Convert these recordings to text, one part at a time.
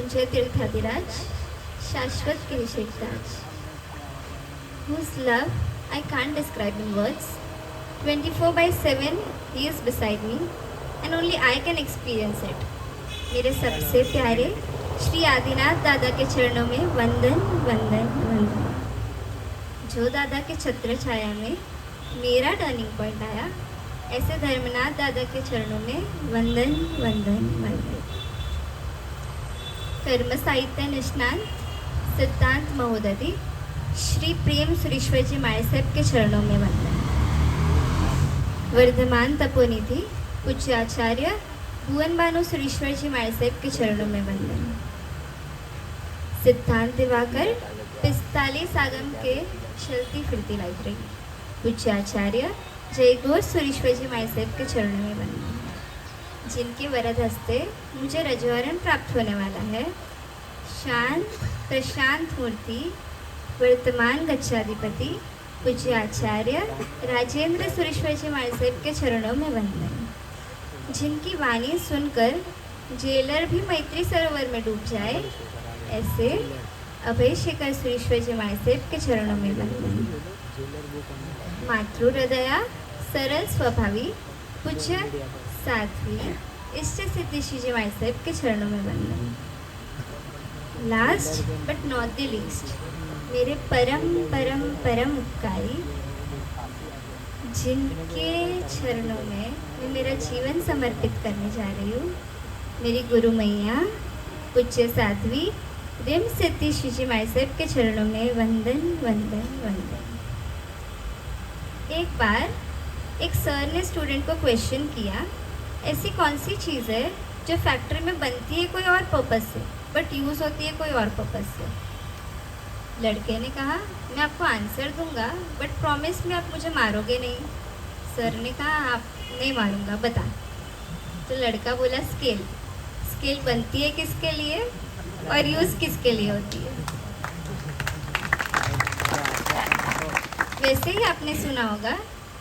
मृत्युंजय तीर्थाधिराज, शाश्वत गिरीशेखराज, whose love I can't describe in words. 24/7 he is beside me and only I can experience it. मेरे सबसे प्यारे श्री आदिनाथ दादा के चरणों में वंदन वंदन वंदन। जो दादा के छत्र छाया में मेरा टर्निंग पॉइंट आया, ऐसे धर्मनाथ दादा के चरणों में वंदन वंदन वंदन। कर्म साहित्य निष्णांत सिद्धांत महोदधि श्री प्रेम सुरेश्वर जी माळे साहेब के चरणों में वंदन। वर्धमान तपोनिधि पूज्य आचार्य भुवन भानु सुरेश्वर जी माळे साहेब के चरणों में वंदन। सिद्धांत दिवाकर पिस्ताली सागम के चलती फिरती लाइब्रेरी पूज्य आचार्य जयघोष सुरेश्वर जी माळे साहेब के चरणों में वंदन। जिनके वरद हस्ते मुझे रजवारण प्राप्त होने वाला है, शांत प्रशांत मूर्ति वर्तमान गच्छाधिपति पूज्य आचार्य राजेंद्र सुरेश्वर जी माळे साहेब के चरणों में वंदन। जिनकी वाणी सुनकर जेलर भी मैत्री सरोवर में डूब जाए, ऐसे अभय शेखर सुरेश्वर जी माळे साहेब के चरणों में वंदन। मातृ हृदया सरल स्वभावी पूज्य साध्वी इष्ट सिद्धि श्री जी माळे साहेब के चरणों में वंदन। Last but not the least, मेरे परम परम परम उपकारी, जिनके चरणों में मैं मेरा जीवन समर्पित करने जा रही हूँ, मेरी गुरु मैया पूज्य साध्वी रिम सिद्धि श्री जी माळे साहेब के चरणों में वंदन वंदन वंदन। एक बार एक सर ने स्टूडेंट को क्वेश्चन किया, ऐसी कौन सी चीज़ है जो फैक्ट्री में बनती है कोई और पर्पस से बट यूज़ होती है कोई और पर्पस से। लड़के ने कहा, मैं आपको आंसर दूंगा बट प्रॉमिस में आप मुझे मारोगे नहीं। सर ने कहा, आप नहीं मारूंगा, बता। तो लड़का बोला, स्केल। स्केल बनती है किसके लिए और यूज़ किसके लिए होती है। वैसे ही आपने सुना होगा,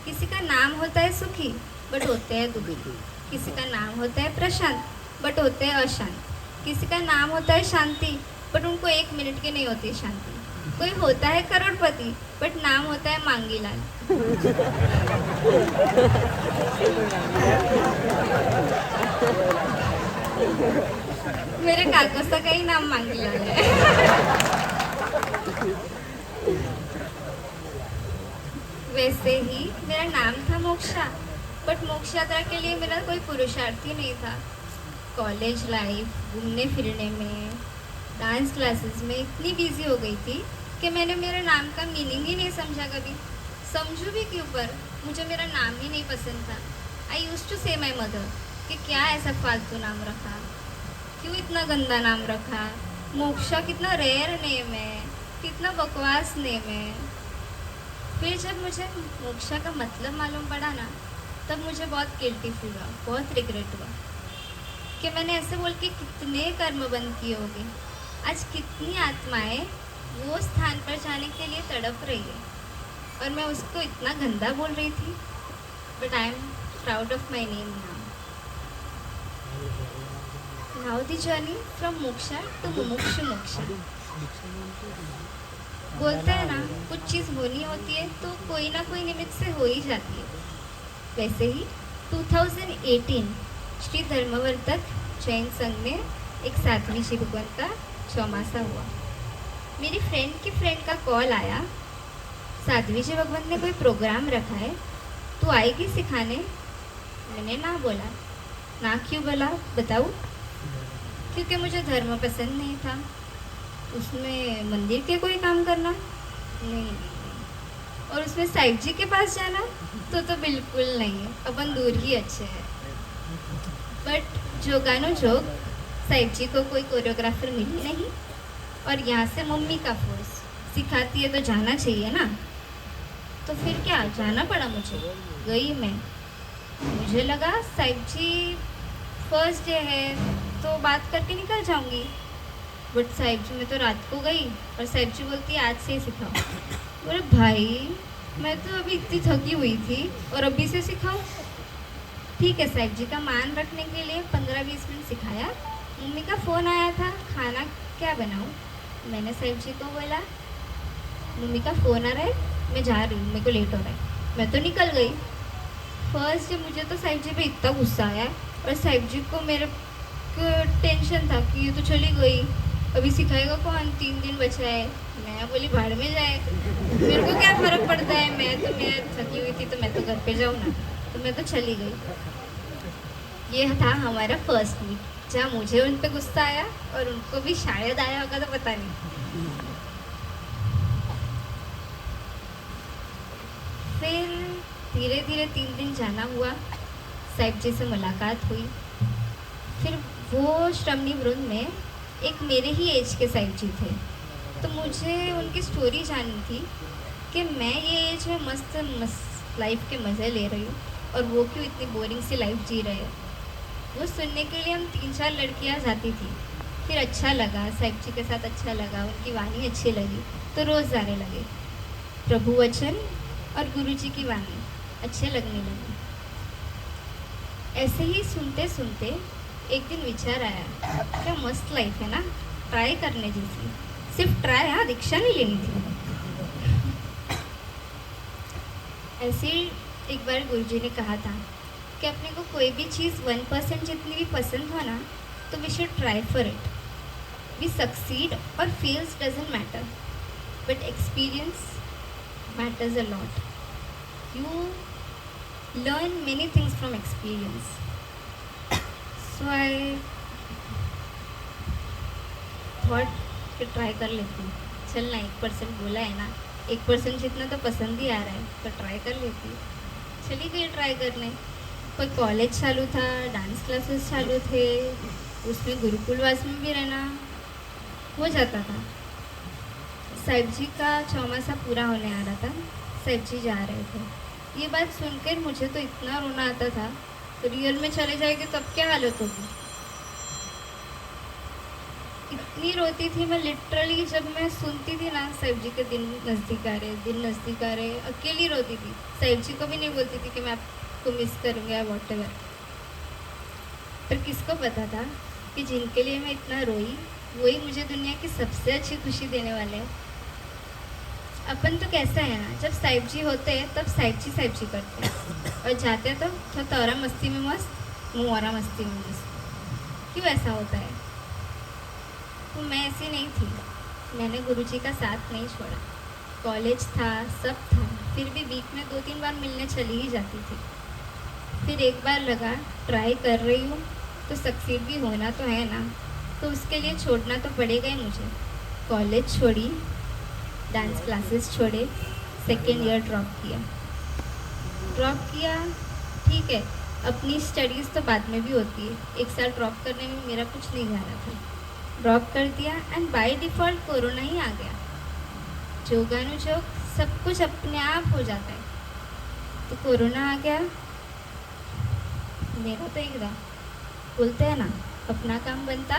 किसी का नाम होता है सुखी बट होते हैं दुखी, किसी का नाम होता है प्रशांत बट होते हैं अशांत, किसी का नाम होता है शांति बट उनको 1 मिनट की नहीं होती शांति, कोई होता है करोड़पति बट नाम होता है मांगीलाल। मेरे काकोसा का ही नाम मांगीलाल है। वैसे ही मेरा नाम था मोक्षा, बट मोक्ष यात्रा के लिए मेरा कोई पुरुषार्थ ही नहीं था। कॉलेज लाइफ, घूमने फिरने में, डांस क्लासेस में इतनी बिजी हो गई थी कि मैंने मेरे नाम का मीनिंग ही नहीं समझा कभी। समझूं भी क्यों, पर मुझे मेरा नाम ही नहीं पसंद था। आई यूज्ड टू से माई मदर कि क्या ऐसा फालतू नाम रखा, क्यों इतना गंदा नाम रखा, मोक्षा कितना रेयर नेम है, कितना बकवास नेम है। फिर जब मुझे मोक्षा का मतलब मालूम पड़ा ना, तब मुझे बहुत गिल्टी फील हुआ, बहुत रिग्रेट हुआ कि मैंने ऐसे बोल के कितने कर्म बंद किए होंगे। आज कितनी आत्माएं वो स्थान पर जाने के लिए तड़प रही है और मैं उसको इतना गंदा बोल रही थी। But I am proud of my name now the journey from Moksha to Mumukshu Moksha. बोलते हैं ना, कुछ चीज़ होनी होती है तो कोई ना कोई निमित्त से हो ही जाती है। वैसे ही 2018 श्री धर्मवर्धक जैन संघ में एक साध्वी जी भगवान का चौमासा हुआ। मेरी फ्रेंड की फ्रेंड का कॉल आया, साध्वी जी भगवान ने कोई प्रोग्राम रखा है, तू आएगी सिखाने। मैंने ना बोला। ना क्यों बोला बताऊँ? क्योंकि मुझे धर्म पसंद नहीं था, उसमें मंदिर के कोई काम करना नहीं, और उसमें साहिब जी के पास जाना तो बिल्कुल नहीं, अपन दूर ही अच्छे हैं। बट जोगानो जोग, साहिब जी को कोई कोरियोग्राफर मिली नहीं और यहाँ से मम्मी का फोर्स, सिखाती है तो जाना चाहिए ना। तो फिर क्या, जाना पड़ा मुझे। गई मैं। मुझे लगा साहिब जी फर्स्ट डे है तो बात करके निकल जाऊंगी, बट साहिब जी मैं तो रात को गई और साहिब जी बोलती आज से ही सिखाओ। बोले भाई मैं तो अभी इतनी थकी हुई थी और अभी से सिखाऊं? ठीक है, साहिब जी का मान रखने के लिए 15-20 मिनट सिखाया, मम्मी का फ़ोन आया था, खाना क्या बनाऊँ? मैंने साहिब जी को बोला, मम्मी का फ़ोन आ रहा है, मैं जा रही हूँ, मेरे को लेट हो रहा है। मैं तो निकल गई। फर्स्ट मुझे तो साहिब जी पे इतना गुस्सा आया, और साहिब जी को मेरे को टेंशन था कि ये तो चली गई, अभी सिखाएगा कौन, 3 दिन बचा है। मैं बोली भाड़ में जाए, मेरे को क्या फ़र्क पड़ता है, मैं थकी हुई थी तो मैं तो घर पे जाऊँ ना। तो मैं तो चली गई। ये था हमारा फर्स्ट मीट, जहाँ मुझे उन पे गुस्सा आया और उनको भी शायद आया होगा, तो पता नहीं। फिर धीरे धीरे 3 दिन जाना हुआ, साहिब जी से मुलाकात हुई। फिर वो श्रमणी वृंद में एक मेरे ही एज के साहिब जी थे, तो मुझे उनकी स्टोरी जाननी थी कि मैं ये एज में मस्त मस्त लाइफ के मज़े ले रही हूँ और वो क्यों इतनी बोरिंग सी लाइफ जी रहे हैं। वो सुनने के लिए हम 3-4 लड़कियाँ जाती थी। फिर अच्छा लगा, साहिब जी के साथ अच्छा लगा, उनकी वाणी अच्छी लगी, तो रोज़ जाने लगे। प्रभु वचन और गुरु जी की वाणी अच्छे लगने लगे। ऐसे ही सुनते सुनते एक दिन विचार आया, क्या मस्त लाइफ है ना, ट्राई करने जैसी। सिर्फ ट्राई, हाँ, दीक्षा नहीं लेनी थी। ऐसे ही एक बार गुरुजी ने कहा था कि अपने को कोई भी चीज़ 1% जितनी भी पसंद हो ना, तो we should try for it. We succeed और fails doesn't matter, but experience matters a lot. You learn many things from experience. So I thought कि ट्राई कर लेती हूँ। चल ना, 1% बोला है ना, 1% जितना तो पसंद ही आ रहा है, तो ट्राई कर लेती हूँ। चली गई ट्राई करने। कोई कॉलेज चालू था, डांस क्लासेस चालू थे, उसमें गुरुकुलवास में भी रहना हो जाता था। साहिब जी का चौमासा पूरा होने आ रहा था, साहिब जी जा रहे थे। ये बात सुनकर मुझे तो इतना रोना आता था, तो रियल में चले जाएंगे तब क्या हालत होगी। इतनी रोती थी मैं लिटरली, जब मैं सुनती थी ना साहिब जी के दिन नज़दीक आ रहे, दिन नज़दीक आ रहे, अकेली रोती थी। साहिब जी को भी नहीं बोलती थी कि मैं आपको मिस करूँगा या वॉट एवर। पर किसको पता था कि जिनके लिए मैं इतना रोई, वही मुझे दुनिया की सबसे अच्छी खुशी देने वाले हैं। अपन तो कैसा है ना, जब साहिब जी होते हैं तब साहिब जी करते हैं, और जाते हैं तो तोरा मस्ती में मस्त, मुआरा मस्ती में मस्त। क्यों ऐसा होता है? तो मैं ऐसी नहीं थी। मैंने गुरुजी का साथ नहीं छोड़ा। कॉलेज था, सब था, फिर भी वीक में 2-3 बार मिलने चली ही जाती थी। फिर एक बार लगा ट्राई कर रही हूँ तो सक्सीड भी होना तो है ना, तो उसके लिए छोड़ना तो पड़ेगा ही मुझे। कॉलेज छोड़ी, डांस क्लासेस छोड़े, सेकेंड ईयर ड्रॉप किया। ठीक है, अपनी स्टडीज़ तो बाद में भी होती है, 1 साल ड्रॉप करने में मेरा कुछ नहीं जा रहा था। ड्रॉप कर दिया एंड बाय डिफ़ॉल्ट कोरोना ही आ गया। जोगानुजोग सब कुछ अपने आप हो जाता है, तो कोरोना आ गया। मेरा तो एक था, बोलते हैं ना, अपना काम बनता,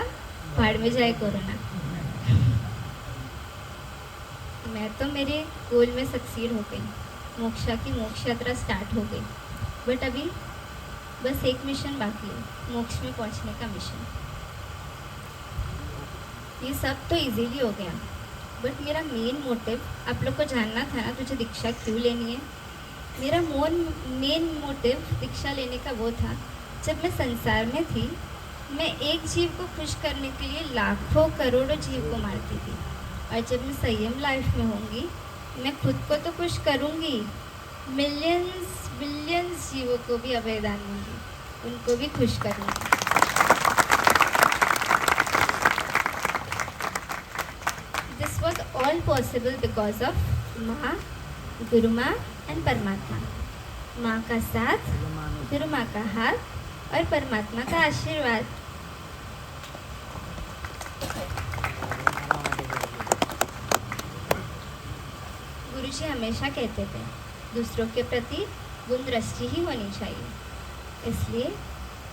भाड़ में जाए कोरोना। मैं तो मेरे गोल में सक्सीड हो गई, मोक्षा की मोक्ष यात्रा स्टार्ट हो गई। बट अभी बस एक मिशन बाकी है, मोक्ष में पहुंचने का मिशन। ये सब तो इजीली हो गया, बट मेरा मेन मोटिव आप लोग को जानना था ना, तुझे दीक्षा क्यों लेनी है। मेरा मेन मोटिव दीक्षा लेने का वो था, जब मैं संसार में थी, मैं एक जीव को खुश करने के लिए लाखों करोड़ों जीव को मारती थी, और जब मैं संयम लाइफ में होंगी, मैं खुद को तो खुश करूँगी, मिलियंस बिलियंस जीवों को भी अभयदान दूँगी, उनको भी खुश करूँगी। This was all possible because of माँ, गुरु माँ एंड परमात्मा। माँ का साथ, गुरु माँ का हाथ और परमात्मा का आशीर्वाद। गुरुजी हमेशा कहते थे, दूसरों के प्रति गुण दृष्टि ही होनी चाहिए। इसलिए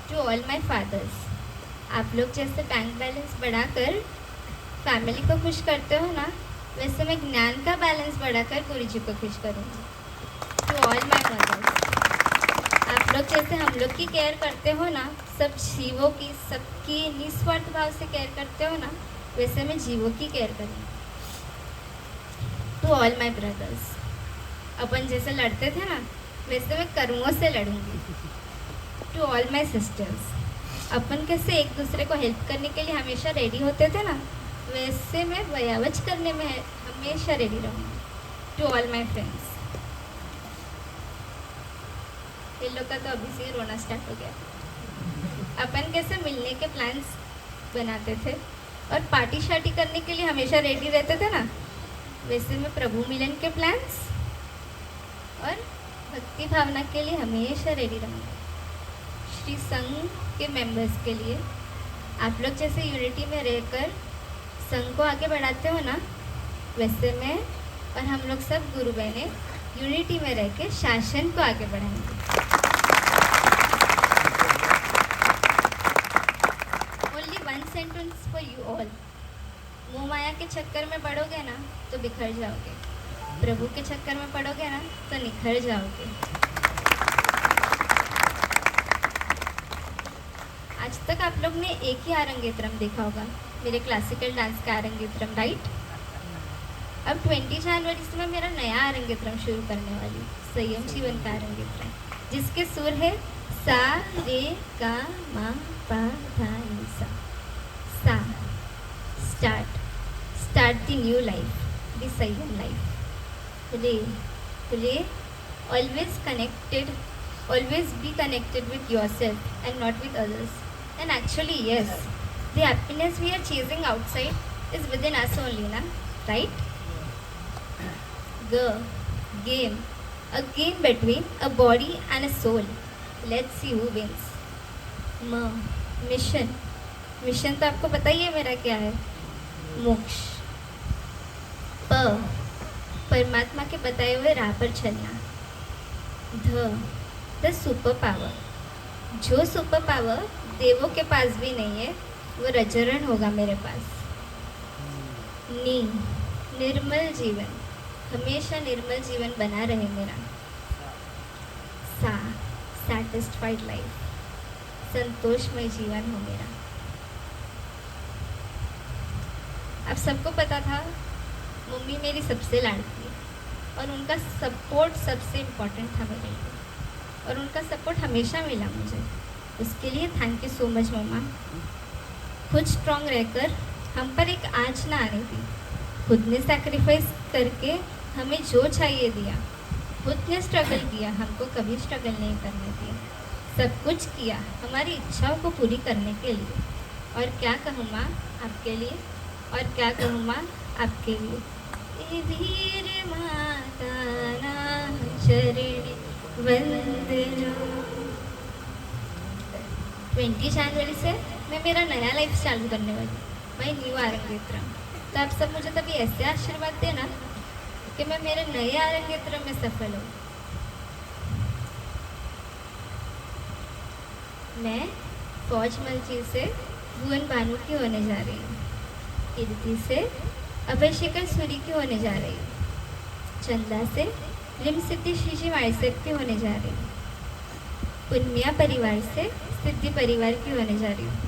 टू ऑल माय फादर्स, आप लोग जैसे बैंक बैलेंस बढ़ाकर फैमिली को खुश करते हो ना, वैसे मैं ज्ञान का बैलेंस बढ़ाकर गुरुजी को खुश करूँगी। टू ऑल माय मदर्स, आप लोग जैसे हम लोग की केयर करते हो ना, सब जीवों की, सबकी निस्वार्थ भाव से केयर करते हो ना, वैसे मैं जीवों की केयर करूँगी। टू ऑल माई ब्रदर्स, अपन जैसे लड़ते थे ना, वैसे मैं कर्मों से लड़ूंगी। टू ऑल माई सिस्टर्स, अपन कैसे एक दूसरे को हेल्प करने के लिए हमेशा रेडी होते थे ना, वैसे मैं वयावच करने में हमेशा रेडी रहूँगी। टू ऑल माई फ्रेंड्स, इन लोग का तो अभी से ही रोना स्टार्ट हो गया। अपन कैसे मिलने के प्लान्स बनाते थे और पार्टी शार्टी करने के लिए हमेशा रेडी रहते थे ना, वैसे मैं प्रभु मिलन के प्लान्स और भक्ति भावना के लिए हमेशा रेडी रहूँगी। श्री संघ के मेंबर्स के लिए, आप लोग जैसे यूनिटी में रहकर संघ को आगे बढ़ाते हो ना, वैसे मैं और हम लोग सब गुरु बहने यूनिटी में रह के शासन को आगे बढ़ाएंगे। Only one sentence for you all. मोह माया के चक्कर में पड़ोगे ना तो बिखर जाओगे, प्रभु के चक्कर में पड़ोगे ना तो निखर जाओगे। आज तक आप लोग ने एक ही आरंगेत्रम देखा होगा, मेरे क्लासिकल डांस का आरंगेत्रम, राइट? अब 20 जनवरी से मैं मेरा नया आरंगेत्रम शुरू करने वाली हूँ, संयम जीवन का आरंगेत्रम, जिसके सुर है सा रे गा मा पा धा नी सा। सा, start the new life, the Saiyan life. Re, always be connected with yourself and not with others. And actually, yes, the happiness we are chasing outside is within us only, na? Right? Game, a game between a body and a soul. Let's see who wins. Mission तो आपको पता ही है मेरा क्या है, मोक्ष। परमात्मा के बताए हुए राह पर चलना। द सुपर पावर, जो सुपर पावर देवों के पास भी नहीं है, वो रजरण होगा मेरे पास। निर्मल जीवन, हमेशा निर्मल जीवन बना रहे मेरा। सैटिस्फाइड लाइफ, संतोषमय जीवन हो मेरा। अब सबको पता था मम्मी मेरी सबसे लाडली और उनका सपोर्ट सबसे इम्पोर्टेंट था मेरे लिए, और उनका सपोर्ट हमेशा मिला मुझे। उसके लिए थैंक यू सो मच मम्मा। खुद स्ट्रॉन्ग रहकर हम पर एक आँच ना आने दी, खुद ने सैक्रिफाइस करके हमें जो चाहिए दिया, खुद ने स्ट्रगल किया, हमको कभी स्ट्रगल नहीं करने दिया, सब कुछ किया हमारी इच्छाओं को पूरी करने के लिए। और क्या कहूँ माँ आपके लिए, और क्या कहूँ माँ आपके लिए। धीर माता ना चरण वंदना। 20 जनवरी से मैं मेरा नया लाइफ चालू करने वाली, मैं न्यू आरंगेत्रम। तो आप सब मुझे तभी ऐसे आशीर्वाद देना कि मैं मेरे नए आरंगेत्रम में सफल हूँ। मैं फौज मलची से भुवन भानु की होने जा रही हूँ, कीर्ति से अभय शेखर सूरी की होने जा रही हूँ, चंदा से रिम सिद्धि श्रीजी माइसेप की होने जा रही हूँ, पुन्या परिवार से सिद्धि परिवार की होने जा रही हूँ,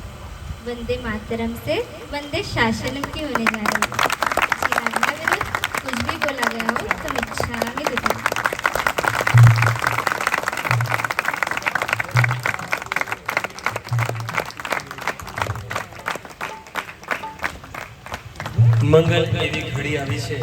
वंदे मातरम से वंदे शासनम की होने जा रही हूँ। जी आज्ञा विरुद्ध कुछ भी बोला गया हो तो मिच्छामि दुक्कड़म। મંગલ એવી ઘડી આવી છે